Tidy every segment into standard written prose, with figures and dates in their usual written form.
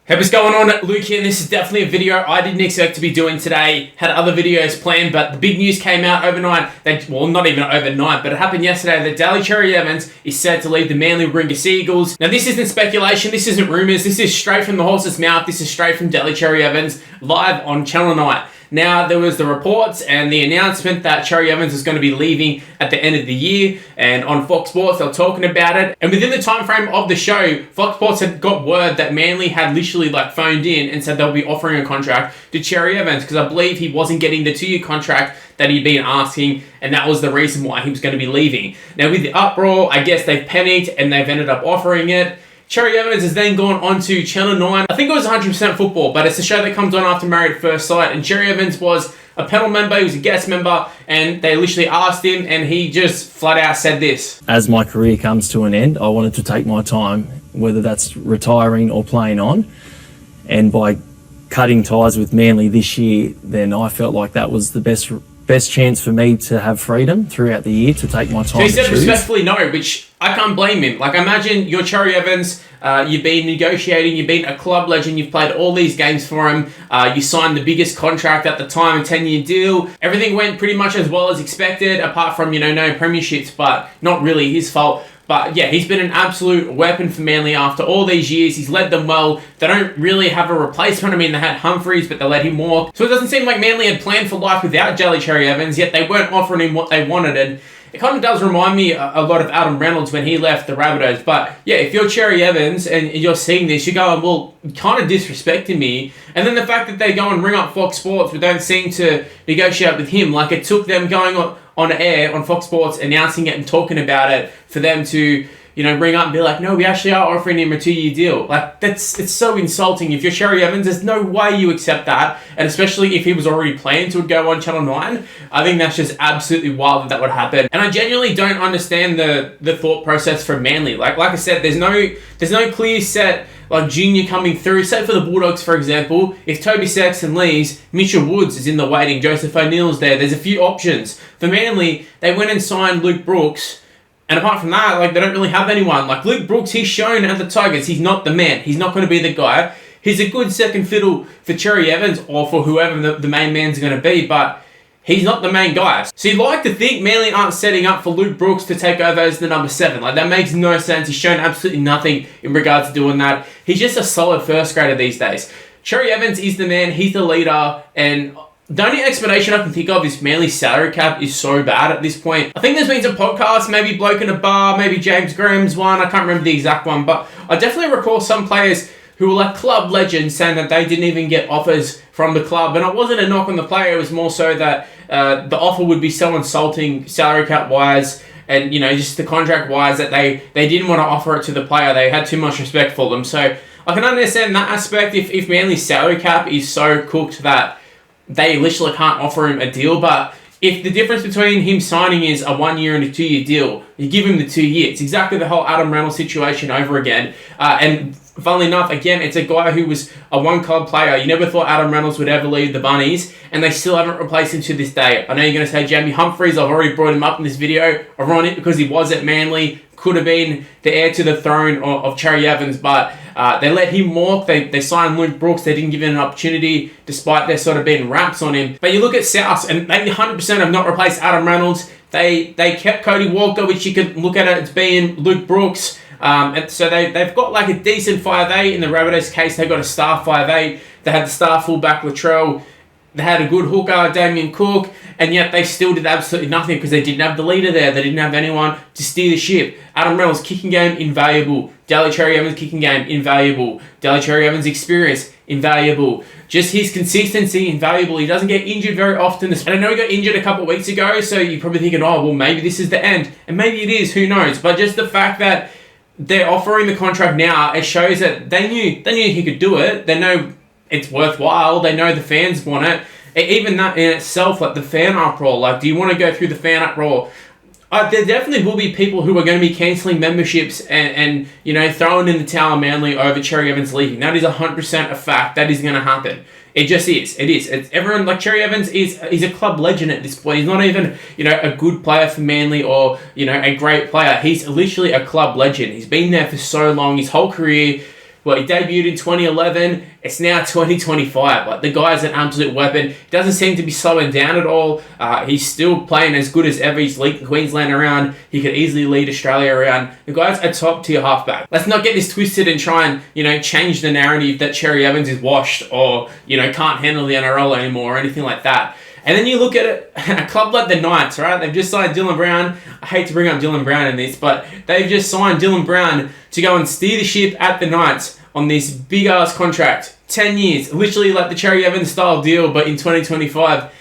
Hey, what's going on? Luke here, and this is definitely a video I didn't expect to be doing today. Had other videos planned, but the big news came out overnight. Well, not even overnight, but it happened yesterday that Daly is set to leave the Manly Warringah Sea Eagles. Now, this isn't speculation, this isn't rumours, this is straight from the horse's mouth, this is straight from Daly live on Channel 9. Now, there was the reports and the announcement that Cherry Evans is going to be leaving at the end of the year, and on Fox Sports they were talking about it. And within the time frame of the show, Fox Sports had got word that Manly had literally phoned in and said they'll be offering a contract to Cherry Evans because I believe he wasn't getting the 2-year contract that he'd been asking, and that was the reason why he was going to be leaving. Now, with the uproar, I guess they've panicked and they've ended up offering it. Cherry Evans has then gone on to Channel 9. I think it was 100% football, but it's a show that comes on after Married at First Sight, and Cherry Evans was a panel member, he was a guest member, and they literally asked him, and he just flat out said this. As my career comes to an end, I wanted to take my time, whether that's retiring or playing on, and by cutting ties with Manly this year, then I felt like that was the best chance for me to have freedom throughout the year to take my time. So he said respectfully no, which I can't blame him. Imagine you're Cherry Evans, you've been negotiating, you've been a club legend, you've played all these games for him, you signed the biggest contract at the time, a 10-year deal. Everything went pretty much as well as expected, apart from, no premierships, but not really his fault. But yeah, he's been an absolute weapon for Manly after all these years. He's led them well. They don't really have a replacement. I mean, they had Humphreys, but they let him walk. So it doesn't seem like Manly had planned for life without Cherry Evans, yet they weren't offering him what they wanted. And it kind of does remind me a lot of Adam Reynolds when he left the Rabbitohs. But yeah, if you're Cherry Evans and you're seeing this, you're going, well, you're kind of disrespecting me. And then the fact that they go and ring up Fox Sports but don't seem to negotiate with him, it took them going on air on Fox Sports announcing it and talking about it for them to ring up and be like, no, we actually are offering him a 2-year deal. It's so insulting. If you're Cherry Evans, there's no way you accept that. And especially if he was already planned to go on Channel 9, I think that's just absolutely wild that would happen. And I genuinely don't understand the thought process from Manly. Like I said, there's no clear set junior coming through. Say for the Bulldogs, for example, if Toby Sexton leaves, Mitchell Woods is in the waiting, Joseph O'Neill's there. There's a few options. For Manly, they went and signed Luke Brooks. And apart from that, they don't really have anyone. Luke Brooks, he's shown at the Tigers, he's not the man. He's not going to be the guy. He's a good second fiddle for Cherry Evans or for whoever the main man's going to be, but he's not the main guy. So you'd like to think Manly aren't setting up for Luke Brooks to take over as the number 7. That makes no sense. He's shown absolutely nothing in regards to doing that. He's just a solid first grader these days. Cherry Evans is the man, he's the leader, and the only explanation I can think of is Manly's salary cap is so bad at this point. I think there's been some podcasts, maybe Bloke in a Bar, maybe James Graham's one, I can't remember the exact one, but I definitely recall some players who were club legends saying that they didn't even get offers from the club. And it wasn't a knock on the player, it was more so that the offer would be so insulting salary cap wise and just the contract wise that they didn't want to offer it to the player. They had too much respect for them. So I can understand that aspect if Manly's salary cap is so cooked that they literally can't offer him a deal. But if the difference between him signing is a 1-year and a 2-year deal, you give him the 2 years. It's exactly the whole Adam Reynolds situation over again. And funnily enough, again, it's a guy who was a one-club player. You never thought Adam Reynolds would ever leave the Bunnies, and they still haven't replaced him to this day. I know you're going to say Jamie Humphreys. I've already brought him up in this video. Ironic because he was at Manly, could have been the heir to the throne of Cherry Evans, but they let him walk. They signed Luke Brooks. They didn't give him an opportunity, despite there sort of being raps on him. But you look at South, and they 100% have not replaced Adam Reynolds. They kept Cody Walker, which you could look at it as being Luke Brooks. And so they've got a decent 5'8". In the Rabbitohs case, they've got a star 5'8". They had the star fullback Latrell. They had a good hooker, Damien Cook, and yet they still did absolutely nothing because they didn't have the leader there. They didn't have anyone to steer the ship. Adam Reynolds' kicking game, invaluable. Daly Evans' kicking game, invaluable. Daly Evans' experience, invaluable. Just his consistency, invaluable. He doesn't get injured very often. And I know he got injured a couple of weeks ago, so you're probably thinking, oh, well, maybe this is the end. And maybe it is, who knows. But just the fact that they're offering the contract now, it shows that they knew he could do it. They know it's worthwhile. They know the fans want it. Even that in itself, the fan uproar. Do you want to go through the fan uproar? There definitely will be people who are going to be cancelling memberships and throwing in the towel Manly over Cherry Evans leaving. That is 100% a fact. That is going to happen. It just is. It is. It's everyone Cherry Evans he's a club legend at this point. He's not even a good player for Manly or a great player. He's literally a club legend. He's been there for so long. His whole career Well, he debuted in 2011. It's now 2025. Like, the guy's an absolute weapon. He doesn't seem to be slowing down at all. He's still playing as good as ever. He's leading Queensland around. He could easily lead Australia around. The guy's a top-tier halfback. Let's not get this twisted and try and, change the narrative that Cherry Evans is washed or, can't handle the NRL anymore or anything like that. And then you look at it, a club like the Knights, right? They've just signed Dylan Brown. I hate to bring up Dylan Brown in this, but they've just signed Dylan Brown to go and steer the ship at the Knights on this big-ass contract. 10 years. Literally like the Cherry Evans style deal, but in 2025.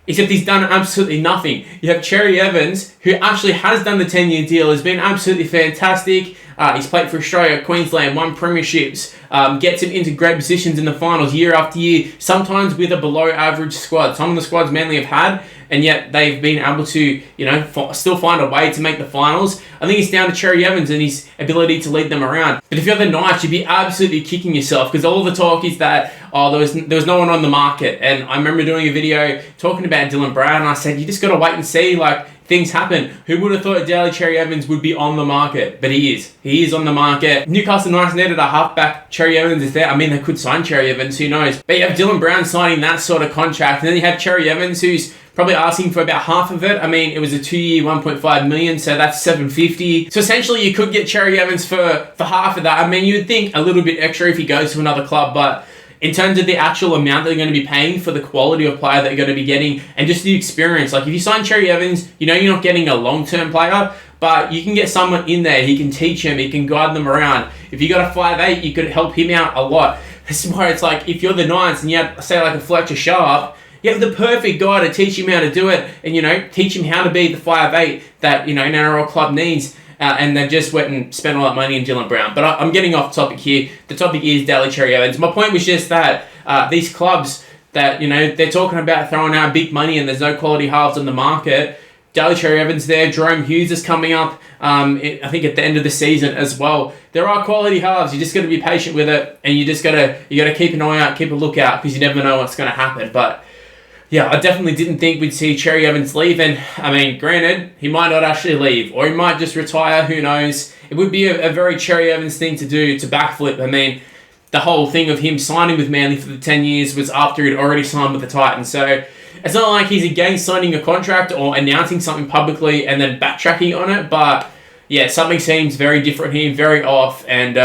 Except he's done absolutely nothing. You have Cherry Evans, who actually has done the 10-year deal, has been absolutely fantastic. He's played for Australia, Queensland, won premierships, gets him into great positions in the finals year after year, sometimes with a below-average squad. Some of the squads Manly have had, and yet they've been able to, still find a way to make the finals. I think it's down to Cherry Evans and his ability to lead them around. But if you're the Knights, you'd be absolutely kicking yourself, because all the talk is that, there was no one on the market. And I remember doing a video talking about Dylan Brown, and I said, you just got to wait and see, things happen. Who would have thought Daly Cherry Evans would be on the market? But he is. He is on the market. Newcastle Knights needed a halfback. Cherry Evans is there. I mean, they could sign Cherry Evans. Who knows? But you have Dylan Brown signing that sort of contract. And then you have Cherry Evans, who's probably asking for about half of it. I mean, it was a 2-year, $1.5 million, so that's $750. So essentially, you could get Cherry Evans for half of that. I mean, you would think a little bit extra if he goes to another club, but in terms of the actual amount that they're going to be paying for the quality of player that you're going to be getting and just the experience. Like, if you sign Cherry Evans, you're not getting a long-term player, but you can get someone in there. He can teach him. He can guide them around. If you got a 5'8", you could help him out a lot. This is why it's like, if you're the Knights and you have, say, like a Fletcher Sharp, you have the perfect guy to teach him how to do it and, teach him how to be the 5'8" that, an NRL club needs. And they've just went and spent all that money in Dylan Brown. But I'm getting off topic here. The topic is Daly Cherry Evans. My point was just that these clubs that, they're talking about throwing out big money and there's no quality halves on the market. Daly Cherry Evans there. Jerome Hughes is coming up, I think at the end of the season as well. There are quality halves. You just got to be patient with it. And you got to keep an eye out, keep a lookout, because you never know what's going to happen. But yeah, I definitely didn't think we'd see Cherry Evans leave, and I mean, granted, he might not actually leave, or he might just retire, who knows. It would be a very Cherry Evans thing to do, to backflip. I mean, the whole thing of him signing with Manly for the 10 years was after he'd already signed with the Titans, so it's not like he's against signing a contract or announcing something publicly and then backtracking on it, but yeah, something seems very different here, very off. And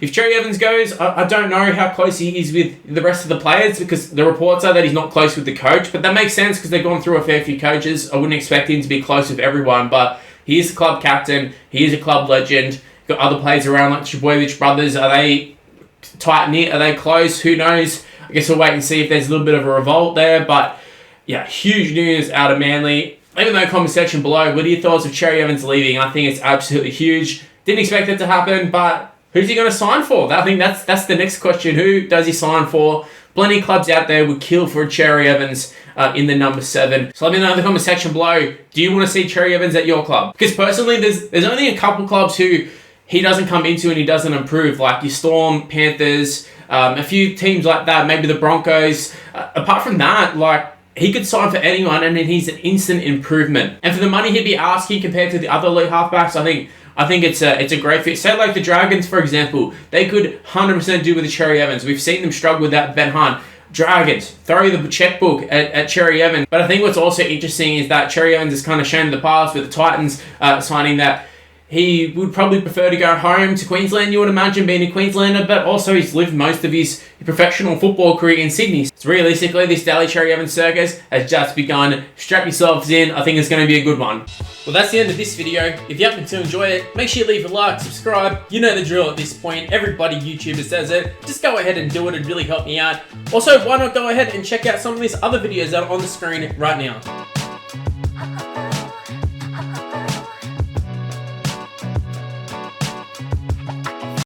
if Cherry Evans goes, I don't know how close he is with the rest of the players, because the reports are that he's not close with the coach. But that makes sense because they've gone through a fair few coaches. I wouldn't expect him to be close with everyone, but he is the club captain. He is a club legend. Got other players around like the Trbojevic brothers. Are they tight-knit? Are they close? Who knows? I guess we'll wait and see if there's a little bit of a revolt there. But yeah, huge news out of Manly. Leave in the comment section below, what are your thoughts of Cherry Evans leaving? I think it's absolutely huge. Didn't expect it to happen, but who's he going to sign for? I think that's the next question. Who does he sign for? Plenty of clubs out there would kill for a Cherry Evans in the number 7. So let me know in the comment section below, do you want to see Cherry Evans at your club? Because personally, there's only a couple clubs who he doesn't come into and he doesn't improve, like your Storm, Panthers, a few teams like that, maybe the Broncos. Apart from that, he could sign for anyone and then he's an instant improvement. And for the money he'd be asking compared to the other elite halfbacks, I think it's a great fit. Say like the Dragons, for example, they could 100% do with the Cherry Evans. We've seen them struggle with that Ben Hunt. Dragons, throw the checkbook at Cherry Evans. But I think what's also interesting is that Cherry Evans has kind of shown in the past with the Titans signing that he would probably prefer to go home to Queensland, you would imagine, being a Queenslander, but also he's lived most of his professional football career in Sydney. So realistically, this Daly Cherry Evans circus has just begun. Strap yourselves in. I think it's going to be a good one. Well, that's the end of this video. If you happen to enjoy it, make sure you leave a like, subscribe. You know the drill at this point. Everybody YouTuber says it. Just go ahead and do it. It'd really help me out. Also, why not go ahead and check out some of these other videos that are on the screen right now.